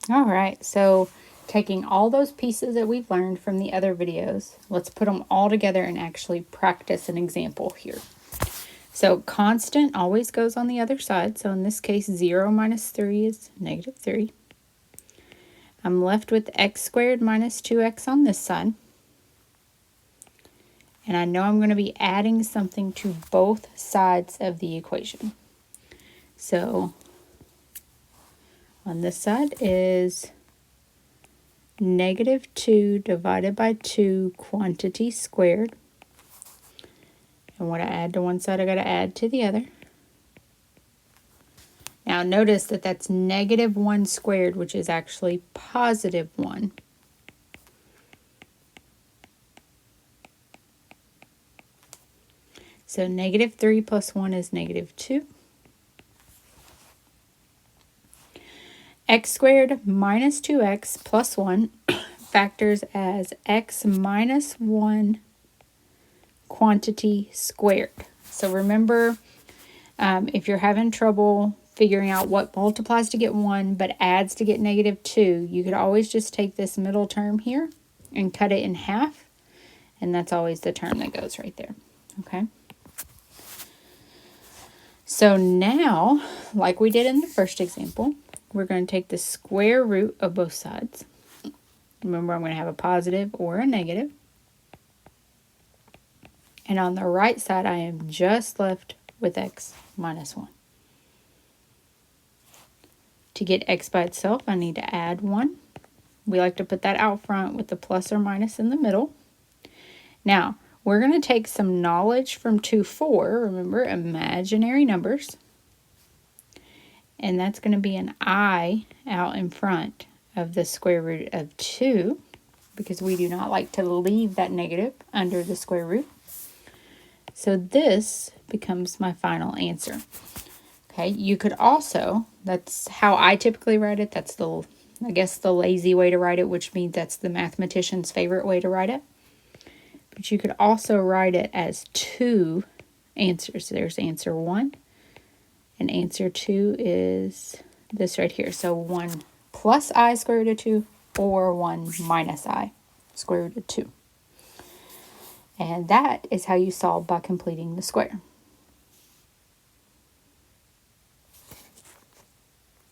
All right, so taking all those pieces that we've learned from the other videos, let's put them all together and actually practice an example here. So constant always goes on the other side. So in this case, 0 minus 3 is negative 3. I'm left with x squared minus 2x on this side. And I know I'm going to be adding something to both sides of the equation. So on this side is negative 2 divided by 2 quantity squared. And what I add to one side, I got to add to the other. Now notice that that's negative 1 squared, which is actually positive 1. So negative 3 plus 1 is negative 2. X squared minus 2x plus 1 factors as x minus 1 quantity squared. So remember, if you're having trouble figuring out what multiplies to get 1 but adds to get negative 2, you could always just take this middle term here and cut it in half, and that's always the term that goes right there. Okay. So now, like we did in the first example, we're going to take the square root of both sides. Remember, I'm going to have a positive or a negative. And on the right side, I am just left with x minus 1. To get x by itself, I need to add 1. We like to put that out front with the plus or minus in the middle. Now, we're going to take some knowledge from 2-4. Remember, imaginary numbers. And that's going to be an I out in front of the square root of 2, because we do not like to leave that negative under the square root. So this becomes my final answer. Okay, you could also, that's how I typically write it. That's the, I guess, the lazy way to write it, which means that's the mathematician's favorite way to write it. But you could also write it as 2 answers. There's answer 1, and answer 2 is this right here. So 1 plus I square root of 2, or 1 minus I square root of 2. And that is how you solve by completing the square.